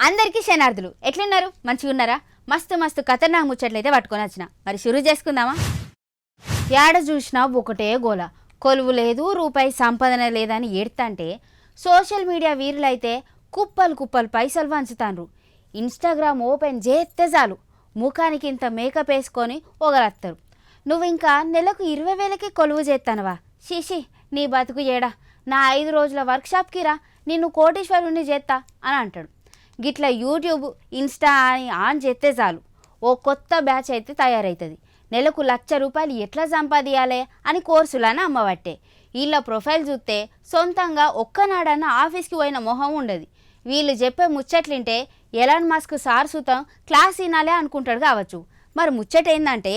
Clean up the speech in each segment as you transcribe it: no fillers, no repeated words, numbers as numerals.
అందరికీ శనార్థులు ఎట్లున్నారు మంచిగా ఉన్నారా మస్తు మస్తు ఖతర్నాక్ ముచ్చట్లయితే పట్టుకొని వచ్చిన మరి షురూ చేసుకుందామా యాడ చూసినా ఒకటే గోల కొలువు లేదు రూపాయి సంపాదన లేదని ఏడ్తంటే సోషల్ మీడియా వీరులైతే కుప్పలు కుప్పలు పైసలు వంచుతాండ్రు ఇన్స్టాగ్రామ్ ఓపెన్ చేస్తే చాలు ముఖానికి ఇంత మేకప్ వేసుకొని ఒగలత్తారు నువ్వు ఇంకా నెలకు 20,000కి కొలువు చేస్తానవా షీషి నీ బతుకు ఏడా నా 5 రోజుల వర్క్షాప్కి రా నిన్ను కోటీశ్వరుని చేస్తా అని అంటాడు గిట్లా యూట్యూబ్ ఇన్స్టా అని ఆన్ చేస్తే చాలు ఓ కొత్త బ్యాచ్ అయితే తయారవుతుంది నెలకు ₹1,00,000 ఎట్లా సంపాదించాలి అని కోర్సులని అమ్మబట్టే వీళ్ళ ప్రొఫైల్ చూస్తే సొంతంగా ఒక్కనాడన్న ఆఫీస్కి పోయిన మొహం ఉండదు వీళ్ళు చెప్పే ముచ్చట్లింటే ఎలాన్ మస్క్ సార్ సుతం క్లాస్ వినాలే అనుకుంటాడు కావచ్చు మరి ముచ్చట ఏందంటే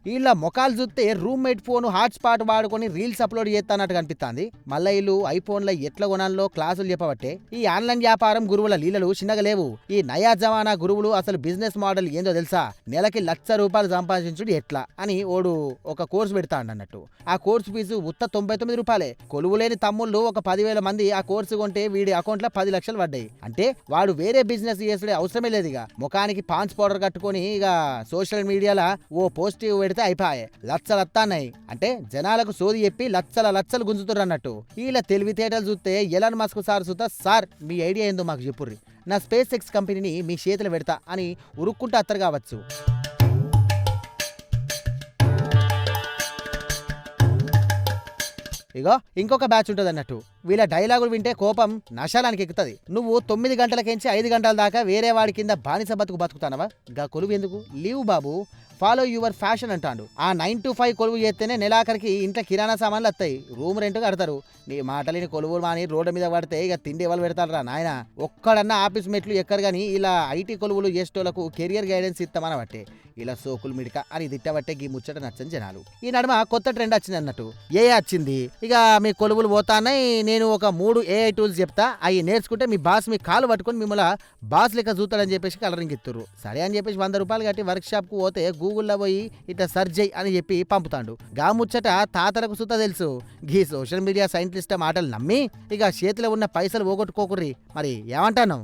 వీళ్ళ మొఖాలు చూస్తే రూమ్మేట్ ఫోన్ హాట్స్పాట్ వాడుకొని రీల్స్ అప్లోడ్ చేస్తానట్టు కనిపిస్తుంది మళ్ళీ వీళ్ళు ఐఫోన్లో ఎట్లా కొనాలో క్లాసులు చెప్పబట్టే ఈ ఆన్లైన్ వ్యాపారం గురువుల లీలలు చిన్నగా లేవు ఈ నయా జమానా గురువులు అసలు బిజినెస్ మోడల్ ఏందో తెలుసా నెలకి ₹1,00,000 సంపాదించుడు ఎట్లా అని ఓడు ఒక కోర్సు పెడతాడు అన్నట్టు ఆ కోర్సు ఫీజు ఉత్త ₹99 కొలువులేని తమ్ముళ్ళు ఒక 10,000 మంది ఆ కోర్సు కొంటే వీడి అకౌంట్లో 10 లక్షలు పడ్డాయి అంటే వాడు వేరే బిజినెస్ చేసుడే అవసరమే లేదు ఇక ముఖానికి పాన్స్ పౌడర్ కట్టుకొని ఇక సోషల్ మీడియాలో ఓ పోస్టివ్ పెడితే అయిపోయాయి లచ్చలత్తాన్నాయి అంటే జనాలకు సోది చెప్పి లచ్చలు గుంజుతుర్రు అన్నట్టు వీళ్ళ తెలివితేటలు చూస్తే ఎలాన్ మస్క్ సార్ చూస్తా సార్ మీ ఐడియా ఏందో మాకు చెప్పుర్రి నా స్పేస్ ఎక్స్ కంపెనీని మీ చేతులు పెడతా అని ఉరుక్కుంటూ అత్తరు కావచ్చు ఇగో ఇంకొక బ్యాచ్ ఉంటుంది అన్నట్టు వీళ్ళ డైలాగులు వింటే కోపం నశాలానికి ఎక్కుతుంది నువ్వు 9 గంటలకించి 5 గంటల దాకా వేరే వాడి కింద బానిస బతుకుతానవా గా కొలువు ఎందుకు leave Babu follow your fashion అంటాడు ఆ 9 to 5 కొలువు చేస్తేనే నెలాఖరికి ఇంట్లో కిరాణా సామాన్లు వస్తాయి రూమ్ రెంట్ కడతారు నీ మాటలేని కొలువులు మాని రోడ్డు మీద పడితే ఇక తిండి ఎవరు పెడతారా నాయన ఒక్కడన్నా ఆఫీస్ మెట్లు ఎక్కరు కానీ ఇలా ఐటీ కొలువులు చేసేటోళ్లకు కెరియర్ గైడెన్స్ ఇస్తామని బట్టే ఇలా సోకులు మిడిక అని తిట్టబట్టే గీ ముచ్చట నచ్చని జనాలు ఈ నడుమ కొత్త ట్రెండ్ వచ్చింది అన్నట్టు ఏఐ వచ్చింది ఇక మీ కొలువులు పోతానని నేను ఒక 3 ఏఐ టూల్స్ చెప్తా అవి నేర్చుకుంటే మీ బాస్ మీ కాలు పట్టుకొని మిమ్మల్ని బాస్ లెక్క చూస్తాడని చెప్పేసి కలరింగ్ ఇస్తుర్రు సరే అని చెప్పేసి ₹100 కట్టి వర్క్ షాప్ కు పోతే గూగుల్లో పోయి ఇట్లా సర్చ్ చేయి అని చెప్పి పంపుతాడు గా ముచ్చట తాతలకు సుత తెలుసు గీ సోషల్ మీడియా సైంటిస్ట్ మాటలు నమ్మి ఇక చేతిలో ఉన్న పైసలు పోగొట్టుకోకుర్రి మరి ఏమంటాను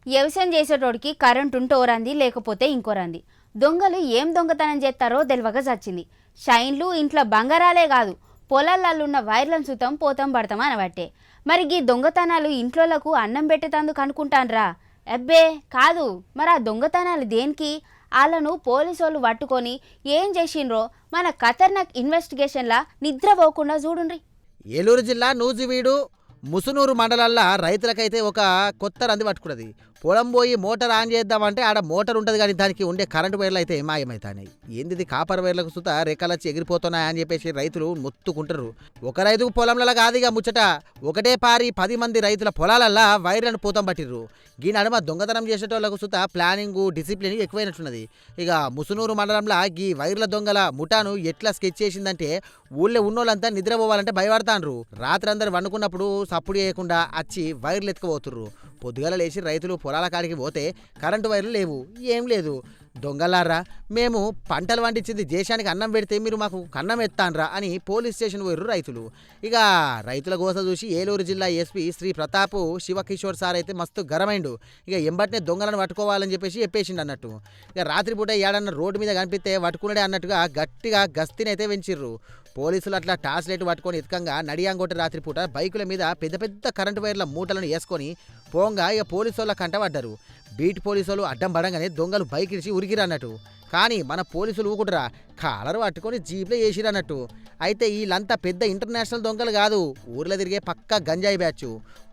వ్యవసాయం చేసేటోడికి కరెంట్ ఉంటే ఓరంది లేకపోతే ఇంకోరంది దొంగలు ఏం దొంగతనం చేస్తారో తెలియక చచ్చింది షైన్లు ఇంట్లో బంగారాలే కాదు పొలాలల్లున్న వైర్లను సుతం పోతాం పడతాం అనబట్టే మరి ఈ దొంగతనాలు ఇంట్లోలకు అన్నం పెట్టేతందుకు అనుకుంటాన్రా అబ్బే కాదు మరి ఆ దొంగతనాలు దేనికి వాళ్ళను పోలీసు వాళ్ళు పట్టుకొని ఏం చేసిండ్రో మన ఖతర్నాక్ ఇన్వెస్టిగేషన్లా నిద్రపోకుండా చూడుండ్రి ఏలూరు జిల్లా నూజివీడు ముసునూరు మండలాల్లో రైతులకైతే ఒక కొత్త రంది పట్టుకున్నది పొలం పోయి మోటార్ ఆన్ చేద్దామంటే ఆడ మోటార్ ఉంటుంది కానీ దానికి ఉండే కరెంటు వైర్లు అయితే మాయమవుతాయి ఏంది కాపర్ వైర్లకు సుత రేఖలచ్చి ఎగిరిపోతున్నాయని చెప్పేసి రైతులు మొత్తుకుంటారు ఒక రైతుకు పొలంలో కాదుగా ముచ్చట ఒకటే పారి 10 మంది రైతుల పొలాలల్లా వైర్లను పోతం పట్టిర్రు ఈ నడుమ దొంగతనం చేసేటోళ్లకు సుత ప్లానింగ్ డిసిప్లిన్ ఎక్కువైనట్టున్నది ఇక ముసునూరు మండలంలో ఈ వైర్ల దొంగల ముఠాను ఎట్లా స్కెచ్ చేసిందంటే ఊళ్ళో ఉన్నోళ్ళంతా నిద్రపోవాలంటే భయపడతాండ్రు రాత్రి అందరు వండుకున్నప్పుడు సప్పుడు చేయకుండా వచ్చి వైర్లు ఎత్తుకుపోతుర్రు పొద్దుగల లేచి రైతులు పొలాల కాడికి పోతే కరెంటు వైర్లు లేవు ఏం లేదు దొంగలారా మేము పంటలు పండించింది దేశానికి అన్నం పెడితే మీరు మాకు కన్నం ఎత్తాన్రా అని పోలీస్ స్టేషన్ పోయారు రైతులు ఇక రైతుల గోస చూసి ఏలూరు జిల్లా ఎస్పీ శ్రీ ప్రతాప్ శివకిషోర్ సార్ అయితే మస్తు గరమైండు ఇక ఎంబటినే దొంగలను పట్టుకోవాలని చెప్పేసిండు అన్నట్టు ఇక రాత్రిపూట ఏడన్న రోడ్డు మీద కనిపిస్తే పట్టుకున్నాడే అన్నట్టుగా గట్టిగా గస్తీనైతే పెంచిర్రు పోలీసులు అట్లా టార్చ్ లైట్ పట్టుకొని ఎత్తుకంగా నడియాంగొట్ట రాత్రిపూట బైకుల మీద పెద్ద పెద్ద కరెంటు వైర్ల మూటలను వేసుకొని పోంగా ఇక పోలీసు వాళ్ళ కంటపడ్డారు బీట్ పోలీసులు అడ్డం పడంగానే దొంగలు బైక్ ఇడిచి ఉరికిరన్నట్టు కానీ మన పోలీసులు ఊకుంటారా కాలరు పట్టుకొని జీప్లో వేసిరన్నట్టు అయితే వీళ్ళంతా పెద్ద ఇంటర్నేషనల్ దొంగలు కాదు ఊర్లో తిరిగే పక్క గంజాయి బ్యాచ్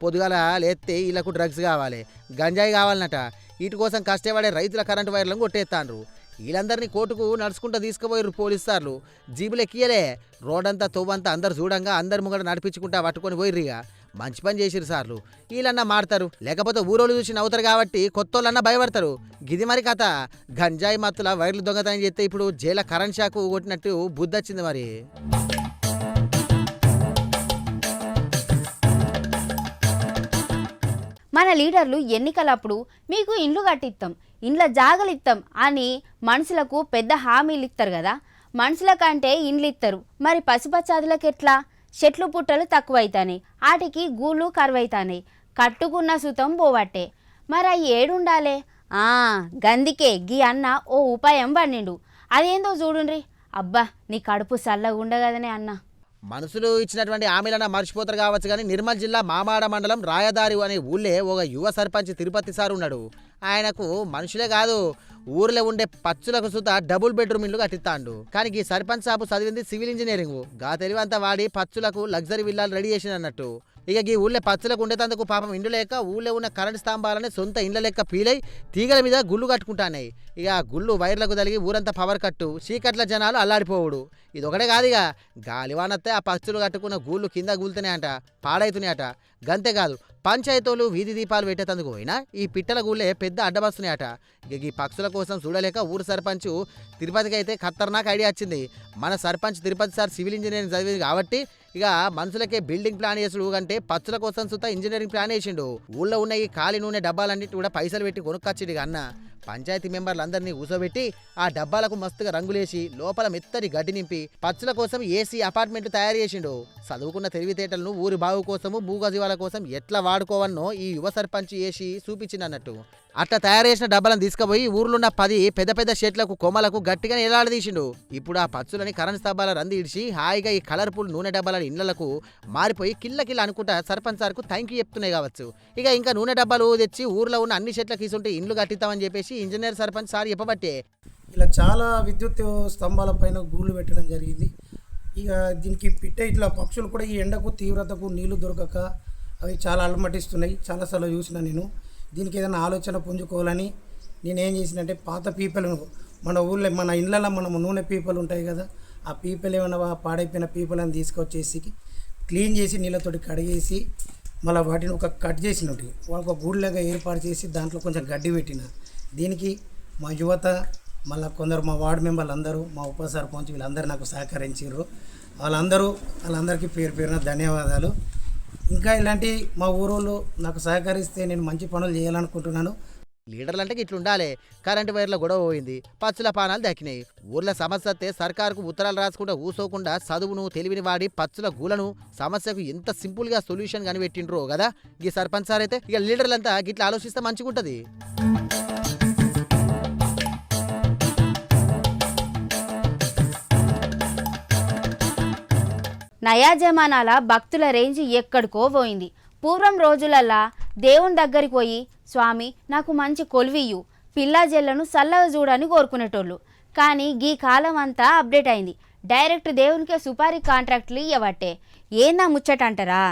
పొద్దుగాల లేస్తే వీళ్ళకు డ్రగ్స్ కావాలి గంజాయి కావాలన్నట వీటి కోసం కష్టపడే రైతుల కరెంటు వైర్లను కొట్టేస్తాండ్రు వీళ్ళందరినీ కోర్టుకు నడుచుకుంటూ తీసుకుపోయారు పోలీసు సార్లు జీబులు ఎక్కియలే రోడ్డంతా తవ్వంతా అందరు చూడంగా అందరి ముంగట నడిపించుకుంటా పట్టుకొని పోయిర్రిగా మంచి పని చేసిరు సార్లు వీళ్ళన్నా మాడతారు లేకపోతే ఊరోళ్ళు చూసి నవ్వుతారు కాబట్టి కొత్తోళ్ళన్నా భయపడతారు గిది మరి కథ గంజాయి మత్తుల వైర్లు దొంగతనం చేస్తే ఇప్పుడు జైల కరెంట్ షాక్ కొట్టినట్టు బుద్ధి వచ్చింది మరి మన లీడర్లు ఎన్నికలప్పుడు మీకు ఇండ్లు కట్టిస్తాం, ఇండ్ల జాగలు ఇస్తాం అని మనుషులకు పెద్ద హామీలు ఇస్తారు కదా. మనుషుల కంటే ఇండ్లు ఇస్తారు, మరి పసిపచ్చాదులకు ఎట్లా? చెట్లు పుట్టలు తక్కువైతాయి, వాటికి గూళ్ళు కరువైతాయి, కట్టుకున్న సుతం పోవట్టే. మరి అవి ఏడుండాలే? గందికే గీ అన్న ఓ ఉపాయం పన్నిండు, అదేందో చూడుండ్రి. అబ్బా నీ కడుపు చల్లగా ఉండగదనే అన్న. మనుషులు ఇచ్చినటువంటి హామీలన మర్చిపోతారు కావచ్చు కానీ నిర్మల్ జిల్లా మామాడ మండలం రాయదారి అనే ఊళ్ళే ఒక యువ సర్పంచ్ తిరుపతి సార్ ఉన్నాడు. ఆయనకు మనుషులే కాదు ఊర్లో ఉండే పచ్చులకు సుత డబుల్ బెడ్రూమ్ ఇల్లు కట్టిస్తాండు. కానీ ఈ సర్పంచ్ సాబు చదివింది సివిల్ ఇంజనీరింగ్. గా తెలివంతా వాడి పచ్చులకు లగ్జరీ విల్లాలు రెడీ చేసిన అన్నట్టు. ఇక ఈ ఊళ్ళో పచ్చులకు ఉండేందుకు పాపం ఇండ్లు లేక ఊళ్ళో ఉన్న కరెంట్ స్తంభాలని సొంత ఇండ్ల లెక్క పీలై తీగల మీద గుళ్ళు కట్టుకుంటాయి. ఇక గుళ్ళు వైర్లకు తలిగి ఊరంతా పవర్ కట్టు, చీకట్ల జనాలు అల్లాడిపోవుడు. ఇది ఒకటే కాదు, ఇక గాలివానత్తే ఆ పచ్చులు కట్టుకున్న గూళ్ళు కింద గూలుతున్నాయట, పాడైతున్నాయట. గంతేకాదు పంచాయతీలు వీధి దీపాలు పెట్టేందుకు పోయినా ఈ పిట్టల గూళ్ళే పెద్ద అడ్డబస్తున్నాయట. ఇక ఈ పక్షుల కోసం చూడలేక ఊరు సర్పంచ్ తిరుపతికి అయితే ఖతర్నాక్ ఐడియా వచ్చింది. మన sarpanch Tirupati sir civil engineering చదివింది కాబట్టి ఇక మనుషులకే బిల్డింగ్ ప్లాన్ చేసుడు కంటే పచ్చుల కోసం సుతా ఇంజనీరింగ్ ప్లాన్ వేసిండు. ఊళ్ళో ఉన్న ఈ ఖాళీ నూనె డబ్బాలన్నిటి కూడా పైసలు పెట్టి కొనుక్కొచ్చిండు. ఇక అన్న పంచాయతీ మెంబర్లందరినీ కూసోబెట్టి ఆ డబ్బాలకు మస్తుగా రంగులేసి లోపల మెత్తడి గడ్డి నింపి పచ్చుల కోసం ఏసీ అపార్ట్మెంట్ తయారు చేసిండు. చదువుకున్న తెలివితేటలను ఊరి బాగు కోసము మూగజీవాల కోసం ఎట్లా వాడుకోవన్నో ఈ యువ సర్పంచ్ వేసి చూపించిందన్నట్టు. అట్లా తయారు చేసిన డబ్బాలను తీసుకుపోయి ఊర్లున్న 10 పెద్ద పెద్ద చెట్లకు కొమ్మలకు గట్టిగా ఎలాడదీసిండు. ఇప్పుడు ఆ పచ్చులని కరెంట్ స్తంభాల రంది ఇడిచి హాయిగా ఈ కలర్ఫుల్ నూనె డబ్బాల ఇళ్లకు మారిపోయి కిల్ల కిల్ల అనుకుంటా సర్పంచ్ సార్కు థ్యాంక్ యూ చెప్తున్నాయి కావచ్చు. ఇక ఇంకా నూనె డబ్బాలు తెచ్చి ఊర్లో ఉన్న అన్ని చెట్లకు తీసుంటే ఇండ్లు కట్టిస్తామని చెప్పేసి ఇంజనీర్ సర్పంచ్ సార్ చెప్పబట్టే ఇలా చాలా విద్యుత్ స్తంభాల పైన గూళ్ళు పెట్టడం జరిగింది. ఇక దీనికి పిట్ట ఇట్లా పక్షులు కూడా ఈ ఎండకు తీవ్రతకు నీళ్లు దొరకక అవి చాలా అలమటిస్తున్నాయి. చాలాసార్లు చూసిన నేను. దీనికి ఏదైనా ఆలోచన పుంజుకోవాలని నేనేం చేసినంటే పాత పీపలను మన ఊళ్ళో మన ఇళ్ళల్లో మనం నూనె పీపలు ఉంటాయి కదా, ఆ పీపలు ఏమైనా పాడైపోయిన పీపలను తీసుకొచ్చేసి క్లీన్ చేసి నీళ్ళతోటి కడిగేసి మళ్ళీ వాటిని ఒక కట్ చేసినట్టు ఒక గూడులాగా ఏర్పాటు చేసి దాంట్లో కొంచెం గడ్డి పెట్టిన. దీనికి మా యువత మళ్ళీ కొందరు మా వార్డు మెంబర్లు అందరూ మా ఉప సర్పంచ్ వీళ్ళందరూ నాకు సహకరించారు. వాళ్ళందరికీ పేరు పేరున ధన్యవాదాలు. ఇంకా ఇలాంటి మా ఊరోళ్ళు నాకు సహకరిస్తే నేను మంచి పనులు చేయాలనుకుంటున్నాను. లీడర్లు అంటే ఇట్లా ఉండాలి. కరెంటు వైర్ల గొడవ పోయింది, పచ్చుల పానాలు దక్కినాయి. ఊర్ల సమస్య వస్తే సర్కారుకు ఉత్తరాలు రాసుకుంటూ ఊసోకుండా చదువును తెలివిని వాడి పచ్చుల గూలను సమస్యకు ఎంత సింపుల్గా సొల్యూషన్ కనిపెట్టిండ్రో కదా ఈ సర్పంచ్ సార్ అయితే. ఇక లీడర్లంతా గిట్లా ఆలోచిస్తే మంచిగా ఉంటుంది. నయా జమానాల భక్తుల రేంజ్ ఎక్కడికో పోయింది. పూర్వం రోజులల్లా దేవుని దగ్గరికి పోయి స్వామి నాకు మంచి కొలువియ్యు, పిల్లా జల్లను చల్లగా చూడని కోరుకునేటోళ్ళు. కానీ గీ కాలం అంతా అప్డేట్ అయింది. డైరెక్ట్ దేవునికే సుపారీ కాంట్రాక్ట్లు ఇవ్వబట్టే. ఏందా ముచ్చట అంటారా?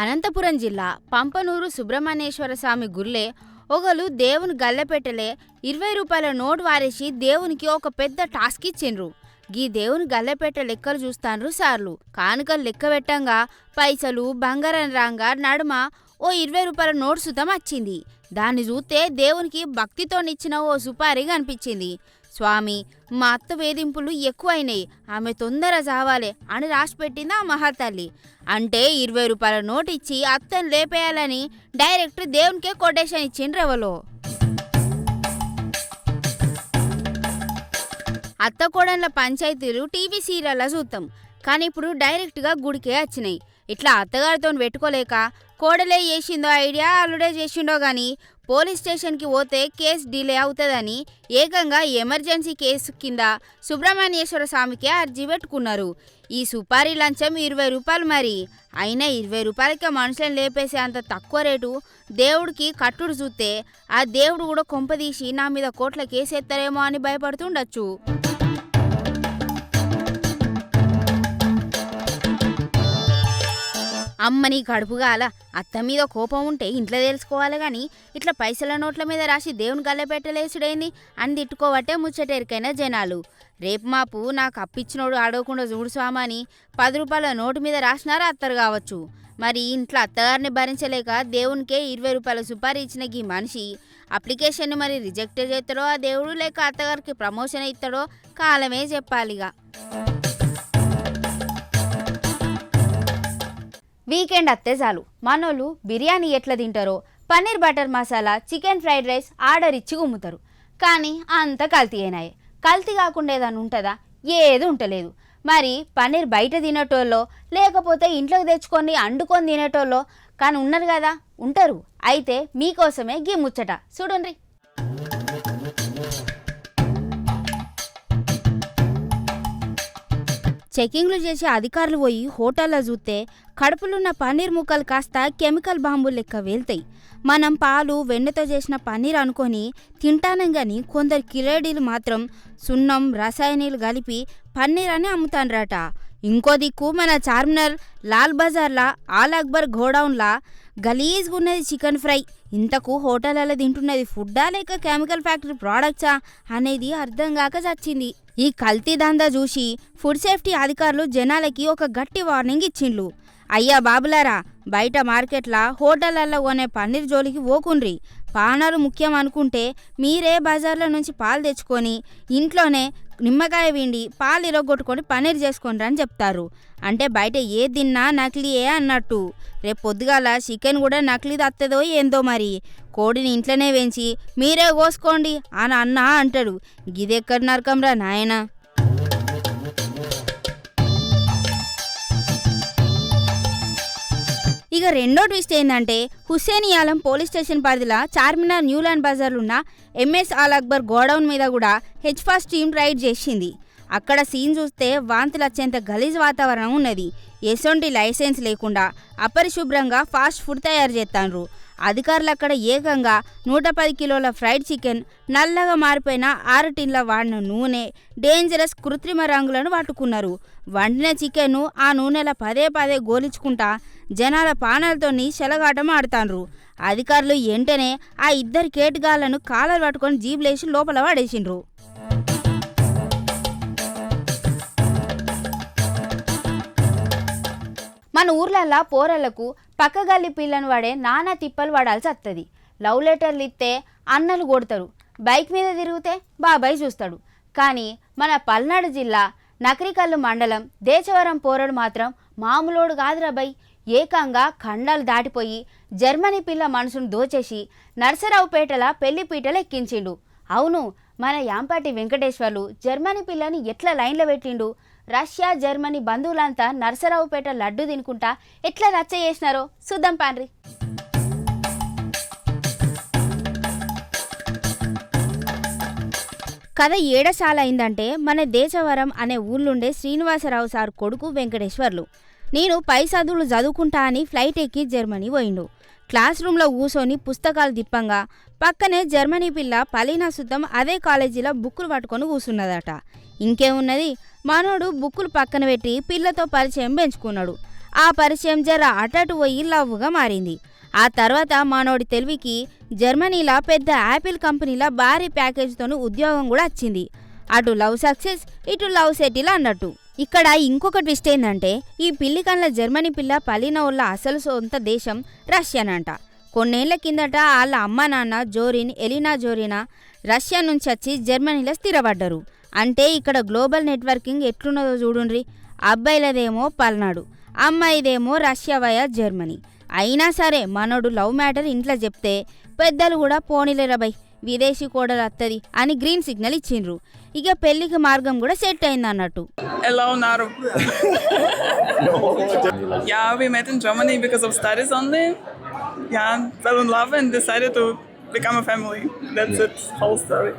అనంతపురం జిల్లా పంపనూరు సుబ్రహ్మణ్యేశ్వర స్వామి గుళ్ళే ఒకరు దేవుని గల్లెపెట్టలే 20 రూపాయల నోటు వారేసి దేవునికి ఒక పెద్ద టాస్క్ ఇచ్చిండ్రు. గీ దేవుని గల్లెపెట్ట లెక్కలు చూస్తాండ్రు సార్లు. కానుకలు లెక్క పెట్టంగా పైసలు బంగారం రాంగా నడుమ ఓ 20 రూపాయల నోటు సుతం వచ్చింది. దాన్ని చూస్తే దేవునికి భక్తితోనిచ్చిన ఓ సుపారీ కనిపించింది. స్వామి మా అత్త వేధింపులు ఎక్కువైనాయి, ఆమె తొందర చావాలి అని రాసిపెట్టింది ఆ మహాతల్లి. అంటే 20 రూపాయల నోటు ఇచ్చి అత్తను లేపేయాలని డైరెక్ట్ దేవునికే కొటేషన్ ఇచ్చిండ్రు ఎవలో. అత్త కోడన్ల పంచాయతీలు టీవీ సీరియల్లా చూస్తాం, కానీ ఇప్పుడు డైరెక్ట్గా గుడికే వచ్చినాయి. ఇట్లా అత్తగారితో పెట్టుకోలేక కోడలే చేసిందో ఐడియా అల్లుడే చేసిండో కానీ పోలీస్ స్టేషన్కి పోతే కేసు డిలే అవుతుందని ఏకంగా ఎమర్జెన్సీ కేసు కింద సుబ్రహ్మణ్యేశ్వర స్వామికి అర్జీ పెట్టుకున్నారు. ఈ సుపారీ లంచం 20 రూపాయలు. మరి అయినా 20 రూపాయలకే మనుషులను లేపేసే అంత తక్కువ రేటు దేవుడికి కట్టుడు చూస్తే ఆ దేవుడు కూడా కొంపదీసి నా మీద కోట్ల కేసు ఎత్తారేమో అని భయపడుతుండొచ్చు. అమ్మని కడుపుగాల అత్త మీద కోపం ఉంటే ఇంట్లో తెలుసుకోవాలి కానీ ఇట్లా పైసల నోట్ల మీద రాసి దేవుని గల్లెపెట్టలేసుడేంది అని తిట్టుకోవట్టే ముచ్చటెరికైన జనాలు. రేపు మాపు నాకు అప్పిచ్చినోడు ఆడవకుండా చూడు స్వామి అని 10 రూపాయల నోటు మీద రాసినారా అత్తరు కావచ్చు. మరి ఇంట్లో అత్తగారిని భరించలేక దేవునికే 20 రూపాయల సుపారీ ఇచ్చిన ఈ మనిషి అప్లికేషన్ని మరి రిజెక్ట్ చేస్తాడో ఆ దేవుడు, లేక అత్తగారికి ప్రమోషన్ ఇస్తాడో కాలమే చెప్పాలిగా. వీకెండ్ అత్తే చాలు మనోళ్ళు బిర్యానీ ఎట్లా తింటారో paneer butter masala chicken fried rice order ఇచ్చి గుమ్ముతారు. కానీ అంత కల్తీ అయినాయి. కల్తీ కాకుండా ఏదైనా ఉంటుందా? ఏది ఉంటలేదు. మరి పన్నీర్ బయట తినేటోళ్ళో లేకపోతే ఇంట్లోకి తెచ్చుకొని అండుకొని తినేటోళ్ళో కానీ ఉన్నారు కదా, ఉంటారు. అయితే మీకోసమే గీ ముచ్చట చూడండి. చెకింగ్లు చేసే అధికారులు పోయి హోటల్లో చూస్తే కడుపులున్న పన్నీర్ ముక్కలు కాస్త కెమికల్ బాంబులు లెక్క వేల్తాయి. మనం పాలు వెన్నతో చేసిన పన్నీర్ అనుకొని తింటానం కానీ కొందరు కిలేడీలు మాత్రం సున్నం రసాయనాలు కలిపి పన్నీర్ అని అమ్ముతాన్రట. ఇంకో దిక్కు మన చార్మినార్ లాల్ బజార్లా ఆల్ అక్బర్ గోడౌన్లా గలీజ్గా ఉన్నది చికెన్ ఫ్రై. ఇంతకు హోటళ్ళలో తింటున్నది ఫుడ్డా లేక కెమికల్ ఫ్యాక్టరీ ప్రోడక్ట్సా అనేది అర్థం కాక చచ్చింది. ఈ కల్తీ దందా చూసి ఫుడ్ సేఫ్టీ అధికారులు జనాలకి ఒక గట్టి వార్నింగ్ ఇచ్చిండ్లు. అయ్యా బాబులారా, బయట మార్కెట్లా హోటళ్ళల్లో కొనే పన్నీర్ జోలికి పోకుండ్రి. పానాలు ముఖ్యం అనుకుంటే మీరే బజార్ల నుంచి పాలు తెచ్చుకొని ఇంట్లోనే నిమ్మకాయ విండి పాలు ఇరగొట్టుకొని పన్నీర్ చేసుకోండి అని చెప్తారు. అంటే బయట ఏ తిన్నా నకిలీయే అన్నట్టు. రేపు పొద్దుగాల చికెన్ కూడా నకిలీది వస్తుందో ఏందో మరి. కోడిని ఇంట్లోనే వేయించి మీరే కోసుకోండి అని అన్నా అంటాడు. గిదెక్కడ నరకంరా నాయనా. ఇక రెండో ట్విస్ట్ ఏంటంటే హుస్సేనియాలం పోలీస్ స్టేషన్ పరిధిలో చార్మినార్ న్యూలాండ్ బజార్లున్న ఎంఎస్ ఆల్ అక్బర్ గోడౌన్ మీద కూడా హెచ్ఫాస్ట్ టీం రైడ్ చేసింది. అక్కడ సీన్ చూస్తే వాంతులు వచ్చేంత గలీజ్ వాతావరణం ఉన్నది. ఎసొంటి లైసెన్స్ లేకుండా అపరిశుభ్రంగా ఫాస్ట్ ఫుడ్ తయారు చేస్తాండ్రు. అధికారులు అక్కడ ఏకంగా 110 కిలోల ఫ్రైడ్ చికెన్, నల్లగా మారిపోయిన 6 టిన్ల వాడిన నూనె, డేంజరస్ కృత్రిమ రంగులను పట్టుకున్నారు. వండిన చికెన్ను ఆ నూనెల పదే పదే గోలించుకుంటా జనాల పానాలతోని చెలగాటం ఆడుతాండ్రు. అధికారులు వెంటనే ఆ 2 కేటుగాళ్లను కాలర్ పట్టుకొని జీబులేసి లోపల పడేసిండ్రు. మన ఊర్లల్లా పోరళ్లకు పక్కగల్లి పిల్లను వాడే నానా తిప్పలు పడాల్సి వస్తుంది. లవ్ లెటర్లు ఇస్తే అన్నలు కొడతారు, బైక్ మీద తిరిగితే బాబాయ్ చూస్తాడు. కానీ మన పల్నాడు జిల్లా నకరికల్లు మండలం దేశవరం పోరడు మాత్రం మామూలోడు కాదురా బై. ఏకంగా ఖండాలు దాటిపోయి జర్మనీ పిల్ల మనసును దోచేసి నర్సరావుపేటల పెళ్లిపీటలు ఎక్కించిండు. అవును, మన యాంపాటి వెంకటేశ్వర్లు జర్మనీ పిల్లని ఎట్లా లైన్లో పెట్టిండు. రష్యా జర్మనీ బంధువులంతా నర్సరావుపేట లడ్డు తినుకుంటా ఎట్లా రచ్చ చేసినారో చూద్దాం పాండ్రి. కథ ఏడసాలైందంటే మన దేశవరం అనే ఊళ్ళుండే శ్రీనివాసరావు సార్ కొడుకు వెంకటేశ్వర్లు. నేను పై చదువులు చదువుకుంటా అని ఫ్లైట్ ఎక్కి జర్మనీ పోయిండు. క్లాస్ రూమ్లో కూసోని పుస్తకాలు తిప్పంగా పక్కనే జర్మనీ పిల్ల పలీనా సుద్దం అదే కాలేజీలో బుక్కులు పట్టుకొని కూసున్నదట. ఇంకేమున్నది, మనోడు బుక్కులు పక్కన పెట్టి పిల్లతో పరిచయం పెంచుకున్నాడు. ఆ పరిచయం జర అటటు పోయి లవ్వుగా మారింది. ఆ తర్వాత మనోడి తెలివికి జర్మనీలో పెద్ద యాపిల్ కంపెనీలో భారీ ప్యాకేజ్తో ఉద్యోగం కూడా వచ్చింది. అటు లవ్ సక్సెస్, ఇటు లవ్ సెటిల్ అన్నట్టు. ఇక్కడ ఇంకొక ట్విస్ట్ ఏంటంటే ఈ పిల్లి కళ్ళ జర్మనీ పిల్ల పలీనా వాళ్ళ అసలు సొంత దేశం రష్యానంట. కొన్నేళ్ల కిందట వాళ్ళ అమ్మ నాన్న జోరిన్, ఎలినా జోరినా రష్యా నుంచి వచ్చి జర్మనీలో స్థిరపడ్డారు. అంటే ఇక్కడ గ్లోబల్ నెట్వర్కింగ్ ఎట్లున్నదో చూడుండ్రి. అబ్బాయిలదేమో పల్నాడు, అమ్మాయిదేమో రష్యా వయా జర్మనీ. అయినా సరే మనోడు లవ్ మ్యాటర్ ఇంట్లో చెప్తే పెద్దలు కూడా పోనీలేరబై విదేశీ కోడలు వస్తుంది అని గ్రీన్ సిగ్నల్ ఇచ్చిండ్రు. ఇక పెళ్లికి మార్గం కూడా సెట్ అయింది అన్నట్టు. Leonardo. Yeah, we met in Germany because of studies only. Yeah, fell in love and decided to become a family. That's it, whole story.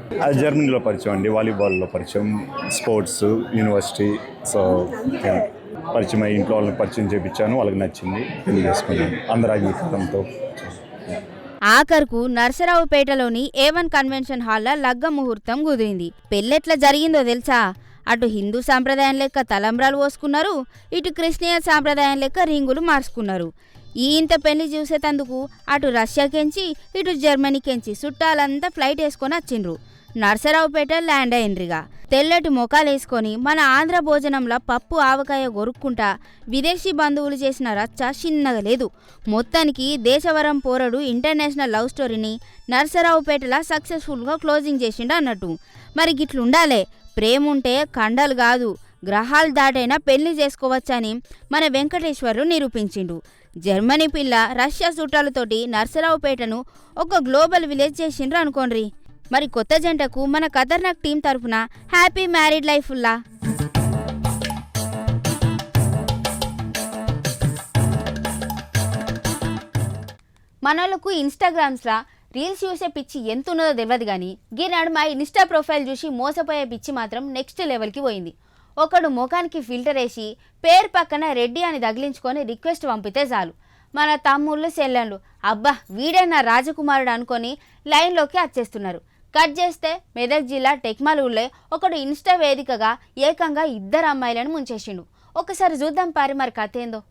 జర్మనీలో పరిచయం అండి, వాలీబాల్లో పరిచయం, స్పోర్ట్స్, యూనివర్సిటీ. సో పరిచయం అయ్యి ఇంట్లో వాళ్ళని పరిచయం చేయించాను, వాళ్ళకి నచ్చింది, పెళ్లి చేసుకున్నాను అందరాంగీకారంతో. ఆఖరుకు నర్సరావుపేటలోని A1 కన్వెన్షన్ హాల్లో లగ్గ ముహూర్తం కుదిరింది. పెళ్ళెట్లా జరిగిందో తెలుసా? అటు హిందూ సాంప్రదాయం లెక్క తలంబ్రాలు పోసుకున్నారు, ఇటు క్రిస్టియన్ సాంప్రదాయం లెక్క రింగులు మార్చుకున్నారు. ఈ ఇంత పెళ్లి చూసేటందుకు అటు రష్యాకెంచి ఇటు జర్మనీకెంచి చుట్టాలంతా ఫ్లైట్ వేసుకొని వచ్చిండ్రు. నర్సరావుపేట ల్యాండ్ అయిండ్రిగా. తెల్లటి మొఖాలేసుకొని మన ఆంధ్ర భోజనంలో పప్పు ఆవకాయ గొరుక్కుంటా విదేశీ బంధువులు చేసిన రచ్చ చిన్నగా లేదు. మొత్తానికి దేశవరం పోరడు ఇంటర్నేషనల్ లవ్ స్టోరీని నర్సరావుపేటలా సక్సెస్ఫుల్గా క్లోజింగ్ చేసిండు అన్నట్టు. మరి గిట్లుండాలే, ప్రేముంటే కండలు కాదు గ్రహాలు దాటైనా పెళ్లి చేసుకోవచ్చని మన వెంకటేశ్వర్లు నిరూపించిండు. జర్మనీ పిల్ల రష్యా చుట్టాలతోటి నర్సరావుపేటను ఒక గ్లోబల్ విలేజ్ చేసిండ్రు అనుకోండి. మరి కొత్త జంటకు మన ఖతర్నాక్ టీం తరఫున హ్యాపీ మ్యారీడ్ లైఫ్ ఉల్లా. మనోళ్ళకు ఇన్స్టాగ్రామ్స్లా రీల్స్ చూసే పిచ్చి ఎంత ఉన్నదో తెలియదు కానీ గీనాడు మా ఇన్స్టా ప్రొఫైల్ చూసి మోసపోయే పిచ్చి మాత్రం నెక్స్ట్ లెవెల్కి పోయింది. ఒకడు ముఖానికి ఫిల్టర్ వేసి పేరు పక్కన రెడ్డి అని తగిలించుకొని రిక్వెస్ట్ పంపితే చాలు మన తమ్ముళ్ళు చెల్లెళ్ళు అబ్బా వీడే నా రాజకుమారుడు అనుకొని లైన్లోకి వచ్చేస్తున్నారు. కట్ చేస్తే మెదక్ జిల్లా టెక్మాల్ ఊళ్ళో ఒకడు ఇన్స్టా వేదికగా ఏకంగా 2 అమ్మాయిలను ముంచేసిండు. ఒకసారి చూద్దాం పారి మరి కథ ఏందో.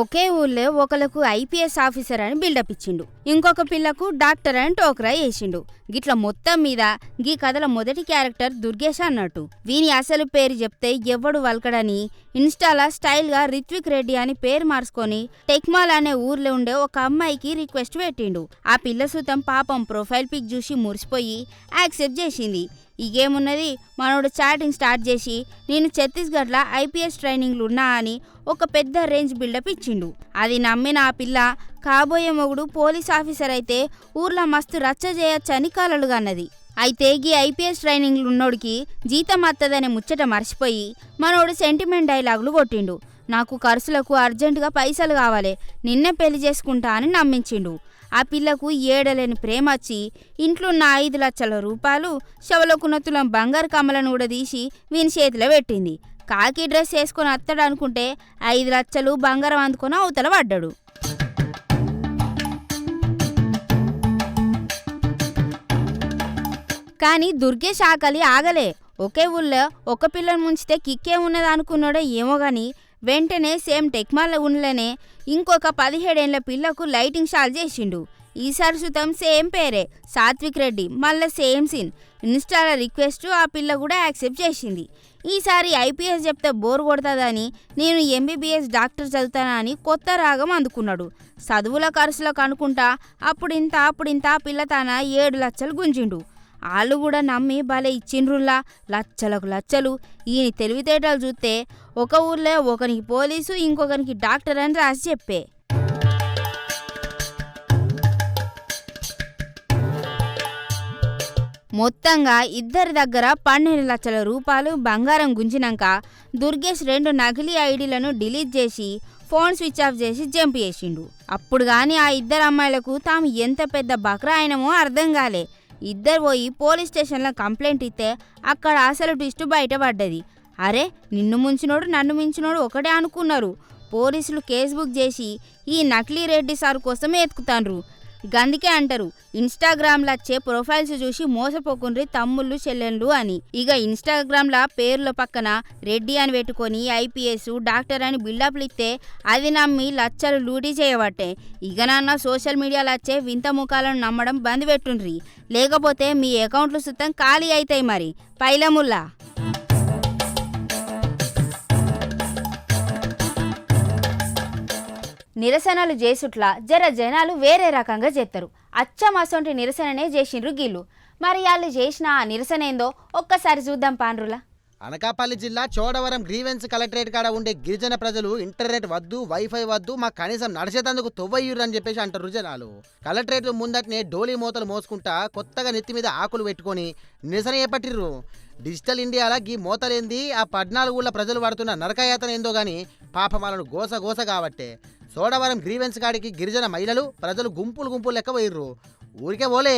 ఒకే ఊళ్ళో ఒకలకు ఐపీఎస్ ఆఫీసర్ అని బిల్డప్ ఇచ్చిండు, ఇంకొక పిల్లకు డాక్టర్ అని టోకరా వేసిండు. గిట్ల మొత్తం మీద గీ కథల మొదటి క్యారెక్టర్ దుర్గేష్ అన్నట్టు. వీని అసలు పేరు చెప్తే ఎవ్వడు వల్కడని ఇన్స్టాలా స్టైల్గా రిత్విక్ రెడ్డి అని పేరు మార్చుకొని టెక్మాల్ అనే ఊర్లో ఉండే ఒక అమ్మాయికి రిక్వెస్ట్ పెట్టిండు. ఆ పిల్ల సుతం పాపం ప్రొఫైల్ పిక్ చూసి మురిసిపోయి యాక్సెప్ట్ చేసింది. ఇగేమున్నది, మనోడు చాటింగ్ స్టార్ట్ చేసి నేను ఛత్తీస్గఢ్లో ఐపీఎస్ ట్రైనింగ్లు ఉన్నా అని ఒక పెద్ద రేంజ్ బిల్డప్ ఇచ్చిండు. అది నమ్మిన ఆ పిల్ల కాబోయే మొగుడు పోలీస్ ఆఫీసర్ అయితే ఊర్లో మస్తు రచ్చ చేయొచ్చని కలలుగా అన్నది. అయితే ఈ ఐపీఎస్ ట్రైనింగ్లు ఉన్నోడికి జీతం వత్తదనే ముచ్చట మర్చిపోయి మనోడు సెంటిమెంట్ డైలాగులు కొట్టిండు. నాకు ఖర్చులకు అర్జెంటుగా పైసలు కావాలి, నిన్నే పెళ్లి చేసుకుంటా అని నమ్మించిండు. ఆ పిల్లకు ఏడలేని ప్రేమ వచ్చి ఇంట్లో ఉన్న 5 లక్షల రూపాయలు శవలకున్న తులం బంగారు కమ్మలను కూడా తీసి వీని చేతిలో పెట్టింది. కాకి డ్రెస్ వేసుకొని అత్తడు అనుకుంటే 5 లక్షలు బంగారం అందుకొని అవతల పడ్డాడు. కానీ దుర్గేష్ ఆకలి ఆగలే. ఒకే ఊళ్ళో ఒక పిల్లను ముంచితే కిక్కే ఉన్నది అనుకున్నాడో ఏమో గాని వెంటనే సేమ్ టెక్మాల్ ఊళ్ళోనే ఇంకొక 17 ఏళ్ల పిల్లకు లైటింగ్ షాల్ చేసిండు. ఈసారి సుతం సేమ్ పేరే సాత్విక్ రెడ్డి, మళ్ళీ సేమ్ సీన్. ఇన్స్టాల రిక్వెస్ట్ ఆ పిల్ల కూడా యాక్సెప్ట్ చేసింది. ఈసారి ఐపీఎస్ చెప్తే బోర్ కొడుతుందని నేను ఎంబీబీఎస్ డాక్టర్ చదువుతానా అని కొత్త రాగం అందుకున్నాడు. చదువుల ఖర్చులకు అనుకుంటా అప్పుడింత పిల్ల తన 7 లక్షలు గుంజిండు. వాళ్ళు కూడా నమ్మి భలే ఇచ్చిండ్రుల్లా లచ్చలకు లచ్చలు. ఈయన తెలివితేటలు చూస్తే ఒక ఊర్లో ఒకరికి పోలీసు ఇంకొకరికి డాక్టర్ అని రాసి చెప్పే. మొత్తంగా ఇద్దరి దగ్గర 12 లక్షల రూపాయలు బంగారం గుంజినాక దుర్గేష్ 2 నకిలీ ఐడీలను డిలీట్ చేసి ఫోన్ స్విచ్ ఆఫ్ చేసి జంప్ చేసిండు. అప్పుడు కానీ ఆ 2 అమ్మాయిలకు తాము ఎంత పెద్ద బక్రా అయినమో అర్థం కాలే. ఇద్దరు పోయి పోలీస్ స్టేషన్లో కంప్లైంట్ ఇస్తే అక్కడ అసలు ట్విస్ట్ బయటపడ్డది. అరే నిన్ను ముంచినోడు నన్ను మించినోడు ఒకటే అనుకున్నారు. పోలీసులు కేసు బుక్ చేసి ఈ నకిలీ రెడ్డి సార్ కోసం ఎత్తుకుతాండ్రు. గందుకే అంటారు ఇన్స్టాగ్రామ్లో వచ్చే ప్రొఫైల్స్ చూసి మోసపోకుండ్రి తమ్ముళ్ళు చెల్లెళ్ళు అని. ఇక ఇన్స్టాగ్రామ్లో పేర్ల పక్కన రెడ్డి అని పెట్టుకొని ఐపీఎస్ డాక్టర్ అని బిల్డప్లు ఇస్తే అది నమ్మి లచ్చలు లూటీ చేయబట్టే. ఇక నాన్న సోషల్ మీడియాలో వచ్చే వింత ముఖాలను నమ్మడం బంద్ పెట్టుండ్రి, లేకపోతే మీ అకౌంట్లు సుతం ఖాళీ అవుతాయి. మరి పైలముల్లా నిరసనలు చేసుట్లా జర జనాలు వేరే రకంగా చేస్తారు. అచ్చం అసొంటి నిరసననే చేసిండ్రు గీళ్ళు. మరి వాళ్ళు చేసిన ఆ నిరసన ఏందో ఒక్కసారి చూద్దాం పాండ్రులా. అనకాపల్లి జిల్లా చోడవరం గ్రీవెన్స్ కలెక్టరేట్ కాడ ఉండే గిరిజన ప్రజలు ఇంటర్నెట్ వద్దు, వైఫై వద్దు, మాకు కనీసం నడిచేతందుకు తొవ్వయ్యూరు అని చెప్పేసి అంటారు జనాలు. కలెక్టరేట్ ముందటనే డోలీ మూతలు మోసుకుంటా కొత్తగా నెత్తి మీద ఆకులు పెట్టుకొని నిరసన చేపట్టిర్రు. డిజిటల్ ఇండియాలో గీ మూతలేంది, ఆ 14 ఊళ్ళ ప్రజలు పడుతున్న నరకయాతన ఏందో గాని పాపం వాళ్ళను గోస కాబట్టే చోడవరం గ్రీవెన్స్ కాడికి గిరిజన మహిళలు ప్రజలు గుంపులు లెక్క పోయిర్రు. ఊరికే పోలే,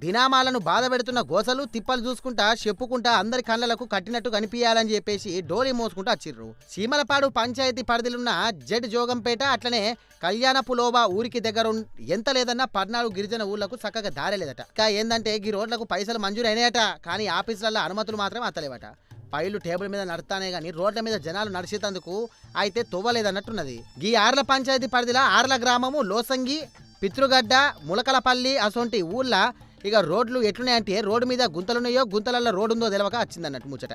దినామాలను బాధ పెడుతున్న గోసలు తిప్పలు చూసుకుంటా చెప్పుకుంటా అందరి కళ్ళలకు కట్టినట్టు కనిపించాలని చెప్పేసి డోలీ మోసుకుంటూ వచ్చిర్రు. సీమలపాడు పంచాయతీ పరిధిలున్న జడ్ జోగంపేట అట్లనే కళ్యాణపులోబా ఊరికి దగ్గర ఎంత లేదన్నా 14 గిరిజన ఊళ్ళకు చక్కగా దారేలేదట. ఇంకా ఏందంటే ఈ రోడ్లకు పైసలు మంజూరు అయినాయట, కానీ ఆఫీసులలో అనుమతులు మాత్రం అత్తలేవట. పైలు టేబుల్ మీద నడతానే గానీ రోడ్ల మీద జనాలు నడిచేందుకు అయితే తొవ్వలేదన్నట్టున్నది. ఈ ఆర్ల పంచాయతీ పరిధిలో ఆర్ల గ్రామము, లోసంగి, పితృగడ్డ, ములకలపల్లి అసొంటి ఊళ్ళ ఇక రోడ్లు ఎట్లున్నాయంటే రోడ్డు మీద గుంతలున్నాయో గుంతలలో రోడ్డు ఉందో తెలవక వచ్చిందన్నట్టు ముచ్చట.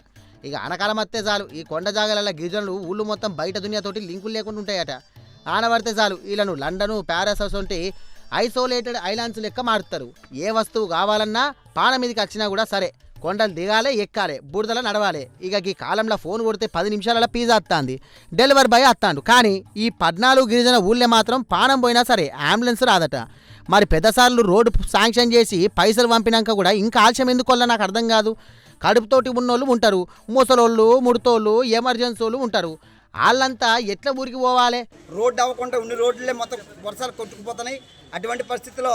ఇక అనకాలం వస్తే చాలు ఈ కొండ జాగాల గిరిజనులు ఊళ్ళు మొత్తం బయట దునియాతోటి లింకులు లేకుండా ఉంటాయట. ఆనబడితే చాలు వీళ్ళను లండను, ప్యారిస్ అసొంటి ఐసోలేటెడ్ ఐలాండ్స్ లెక్క మారుతారు. ఏ వస్తువు కావాలన్నా పాన మీదకి వచ్చినా కూడా సరే కొండలు దిగాలే ఎక్కాలే బురదల నడవాలి. ఇక ఈ కాలంలో ఫోన్ కొడితే 10 నిమిషాలలో పిజ్జా వస్తుంది, డెలివరీ బాయ్ వస్తాడు. కానీ ఈ 14 గిరిజన ఊళ్ళే మాత్రం పానం పోయినా సరే అంబులెన్స్ రాదట. మరి పెద్దసార్లు రోడ్డు శాంక్షన్ చేసి పైసలు పంపినాక కూడా ఇంకా ఆలస్యం ఎందుకోవాలో నాకు అర్థం కాదు. కడుపుతోటి ఉన్నోళ్ళు ఉంటారు, ముసలోళ్ళు, ముడతోళ్ళు, ఎమర్జెన్సీలు ఉంటారు. వాళ్ళంతా ఎట్లా ఊరికి పోవాలి? రోడ్డు అవ్వకుండా ఉన్న రోడ్లే మొత్తం వర్షాలు కొట్టుకుపోతున్నాయి. అటువంటి పరిస్థితిలో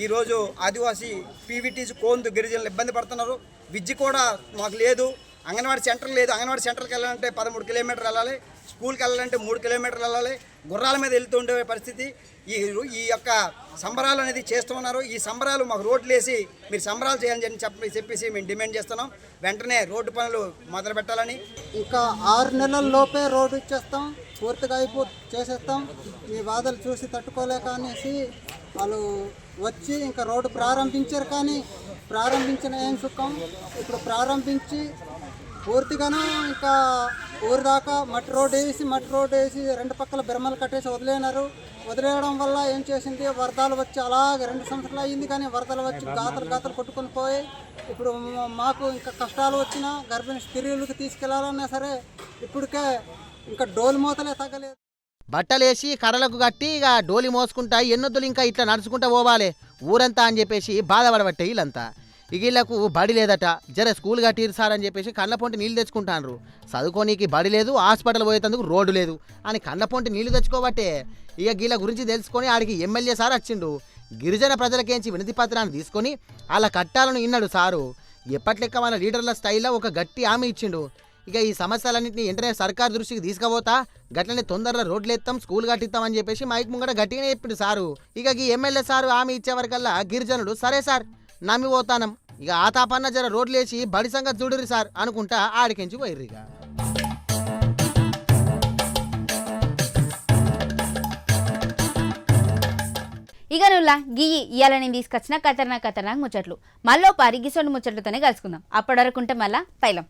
ఈరోజు ఆదివాసీ పీవీటీసీ కోందు గిరిజనులు ఇబ్బంది పడుతున్నారు. విద్య కూడా మాకు లేదు, అంగన్వాడీ సెంటర్ లేదు. అంగన్వాడీ సెంటర్కి వెళ్ళాలంటే 13 కిలోమీటర్లు వెళ్ళాలి, స్కూల్కి వెళ్ళాలంటే 3 కిలోమీటర్లు వెళ్ళాలి. గుర్రాల మీద వెళ్తూ ఉండే పరిస్థితి. ఈ యొక్క సంబరాలు అనేది చేస్తున్నారు. ఈ సంబరాలు మాకు రోడ్లు వేసి మీరు సంబరాలు చేయాలని చెప్పేసి మేము డిమాండ్ చేస్తున్నాం. వెంటనే రోడ్డు పనులు మొదలు పెట్టాలని. ఇంకా 6 నెలల లోపే రోడ్డు ఇచ్చేస్తాం, పూర్తిగా చేసేస్తాం. మీ బాధలు చూసి తట్టుకోలేక అనేసి వాళ్ళు వచ్చి ఇంకా రోడ్డు ప్రారంభించారు. కానీ ప్రారంభించిన ఏం సుఖం, ఇప్పుడు ప్రారంభించి పూర్తిగాను ఇంకా ఊరి దాకా మట్టి రోడ్డు వేసి 2 పక్కల బిరమలు కట్టేసి వదిలేయడం వల్ల ఏం చేసింది, వరదలు వచ్చి అలాగే 2 సంవత్సరాలు అయ్యింది. కానీ వరదలు వచ్చి గాతలు కొట్టుకొని పోయి ఇప్పుడు మాకు ఇంకా కష్టాలు వచ్చినా గర్భిణీ స్త్రీలకు తీసుకెళ్లాలన్నా సరే ఇప్పటికే ఇంకా డోలు మూతలే తగ్గలేదు. బట్టలేసి కర్రలకు కట్టి ఇక డోలి మోసుకుంటా ఎన్నొద్దులు ఇంకా ఇట్లా నడుచుకుంటా పోవాలి ఊరంతా అని చెప్పేసి బాధపడబట్టే వీళ్ళంతా. ఇక వీళ్ళకు బడి లేదట, జర స్కూల్ కట్టిరు సార్ అని చెప్పేసి కళ్ళ పొంటి నీళ్ళు తెచ్చుకుంటారు. చదువుకోనీకి బడి లేదు, హాస్పిటల్ పోయేందుకు రోడ్డు లేదు అని కళ్ళ పొంటి నీళ్లు తెచ్చుకోబట్టే ఇక వీళ్ళ గురించి తెలుసుకొని ఆడికి ఎమ్మెల్యే సార్ వచ్చిండు. గిరిజన ప్రజలకేంచి వినతి పత్రాన్ని తీసుకొని వాళ్ళ కట్టాలను ఇన్నాడు సారు. ఎప్పట్లెక్క మన లీడర్ల స్టైల్లో ఒక గట్టి హామీ ఇచ్చిండు. ఇక ఈ సమస్యలన్నింటినీ వెంటనే సర్కార్ దృష్టికి తీసుకుపోతా, గట్లనే తొందరగా రోడ్లు ఎత్తాం, స్కూల్ కట్టిస్తామని చెప్పేసి మైక్ ముంగట గట్టిగానే చెప్పిండు సారు. ఇక ఈ ఎమ్మెల్యే సారు హామీ ఇచ్చేవరకల్లా గిరిజనుడు సరే సార్ నమ్మి పోతానం, ఇక ఆ తాపన్న జర రోడ్లు వేసి బడి సంగతి చూడురి సార్ అనుకుంటా ఆడికించి పోయిర్రు. ఇక నువ్వులా గియ్యి ఇవాళ నేను తీసుకొచ్చిన ఖతర్నాక్ ముచ్చట్లు మళ్ళీ పారి గిసొండు ముచ్చట్లతోనే కలుసుకుందాం. అప్పటి వరకు ఉంటే మళ్ళా పైలం.